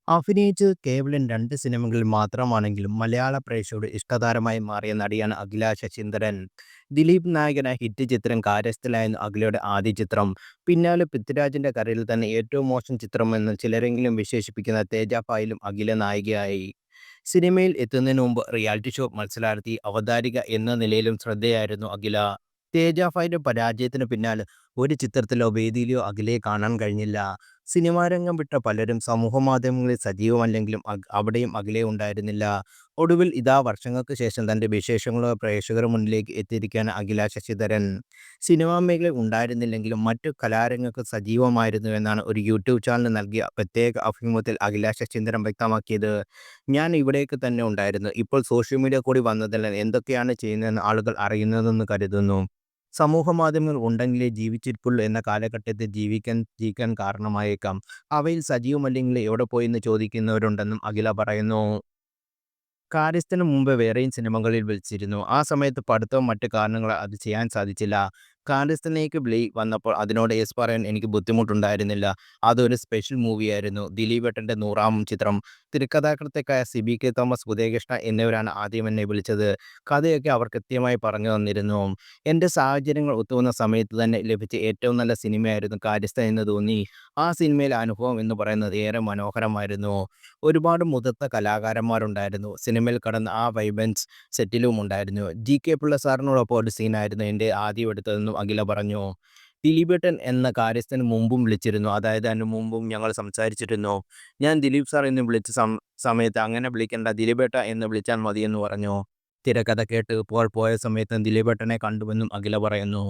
അഭിനയിച്ചത് കേവലം 2 സിനിമകളിൽ മാത്രമാണെങ്കിലും മലയാള പ്രേക്ഷകരുടെ ഇഷ്ടതാരമായി മാറിയ നടിയാണ് അഖില ശശീന്ദ്രൻ. ദിലീപ് നായകനായ ഹിറ്റ് ചിത്രം കാര്യസ്ഥലായിരുന്നു അഖിലയുടെ ആദ്യ ചിത്രം. പിന്നാലെ പൃഥ്വിരാജിന്റെ കരയിൽ തന്നെ ഏറ്റവും മോശം ചിത്രമെന്ന് ചിലരെങ്കിലും വിശേഷിപ്പിക്കുന്ന തേജാപായിലും അഖില നായികയായി. സിനിമയിൽ എത്തുന്നതിന് മുമ്പ് റിയാലിറ്റി ഷോ മത്സരാർത്ഥി, അവതാരിക എന്ന നിലയിലും ശ്രദ്ധേയായിരുന്നു അഖില. തേജാപായിന്റെ പരാജയത്തിന് പിന്നാലെ ഒരു ചിത്രത്തിലോ വേദിയിലോ അഖിലയെ കാണാൻ കഴിഞ്ഞില്ല. സിനിമാരംഗം വിട്ട പലരും സമൂഹമാധ്യമങ്ങളിൽ സജീവമല്ലെങ്കിലും അവിടെയും അഖില ഉണ്ടായിരുന്നില്ല. ഒടുവിൽ ഇതാ വർഷങ്ങൾക്ക് ശേഷം തന്റെ വിശേഷങ്ങളുമായി പ്രേക്ഷകരുടെ മുന്നിലേക്ക് എത്തിയിരിക്കുകയാണ് അഖില ശശിധരൻ. സിനിമാ മേഖലയിൽ ഉണ്ടായിരുന്നില്ലെങ്കിലും മറ്റു കലാരംഗത്ത് സജീവമായിരുന്നുവെന്നാണ് ഒരു യൂട്യൂബ് ചാനലിന് നൽകിയ പ്രത്യേക അഭിമുഖത്തിൽ അഖില ശശീന്ദ്രൻ വ്യക്തമാക്കിയത്. "ഞാൻ ഇവിടേക്ക് തന്നെ ഉണ്ടായിരുന്നു. ഇപ്പോൾ സോഷ്യൽ മീഡിയ കൂടി വന്നതിനാൽ എന്തൊക്കെയാണ് ചെയ്യുന്നതെന്ന് ആളുകൾ അറിയുന്നതെന്ന് കരുതുന്നു. സമൂഹമാധ്യമങ്ങൾ ഉണ്ടെങ്കിലേ ജീവിച്ചിരിപ്പുള്ളൂ എന്ന കാലഘട്ടത്തിൽ ജീവിക്കാൻ കാരണമായേക്കാം. അവയിൽ സജീവമല്ലെങ്കിലേ എവിടെ പോയെന്ന് ചോദിക്കുന്നവരുണ്ടെന്നും അഖില പറയുന്നു. കാര്യസ്ഥന് മുമ്പ് വേറെയും സിനിമകളിൽ വിളിച്ചിരുന്നു. ആ സമയത്ത് പഠിത്തവും മറ്റ് കാരണങ്ങളാൽ അത് ചെയ്യാൻ സാധിച്ചില്ല. കാര്യസ്ഥനിലേക്ക് വിളി വന്നപ്പോൾ അതിനോട് യെസ് പറയാൻ എനിക്ക് ബുദ്ധിമുട്ടുണ്ടായിരുന്നില്ല. അതൊരു സ്പെഷ്യൽ മൂവിയായിരുന്നു. ദിലീപേട്ടൻ്റെ 100-ാം ചിത്രം. തിരക്കഥാകൃത്തായ സിബി കെ തോമസ്, ഉദയകൃഷ്ണ എന്നിവരാണ് ആദ്യം എന്നെ വിളിച്ചത്. കഥയൊക്കെ അവർ കൃത്യമായി പറഞ്ഞു തന്നിരുന്നു. എൻ്റെ സാഹചര്യങ്ങൾ ഒത്തുവന്ന സമയത്ത് തന്നെ ലഭിച്ച ഏറ്റവും നല്ല സിനിമയായിരുന്നു കാര്യസ്ഥൻ എന്ന് തോന്നി. ആ സിനിമയിലെ അനുഭവം എന്ന് പറയുന്നത് ഏറെ മനോഹരമായിരുന്നു. ഒരുപാട് മുതിർന്ന കലാകാരന്മാരുണ്ടായിരുന്നു. സിനിമയിൽ കടന്ന ആ വൈബൻസ് സെറ്റിലും ഉണ്ടായിരുന്നു. ജി.കെ. പിള്ള സാറിനോടൊപ്പം ഒരു സീനായിരുന്നു എൻ്റെ ആദ്യം എടുത്തതെന്നും അഖില പറഞ്ഞു. ദിലീപേട്ടൻ എന്ന കാര്യസ്ഥന് മുമ്പും വിളിച്ചിരുന്നു. അതായത് അതിന് മുമ്പും ഞങ്ങൾ സംസാരിച്ചിരുന്നു. ഞാൻ ദിലീപ് സാർ എന്ന് വിളിച്ച സമയത്ത് അങ്ങനെ വിളിക്കണ്ട, ദിലീപേട്ട എന്ന് വിളിച്ചാൽ മതിയെന്ന് പറഞ്ഞു. തിരക്കഥ കേട്ട് പോയ സമയത്ത് ദിലീപേട്ടനെ കണ്ടുവെന്നും അഖില പറയുന്നു.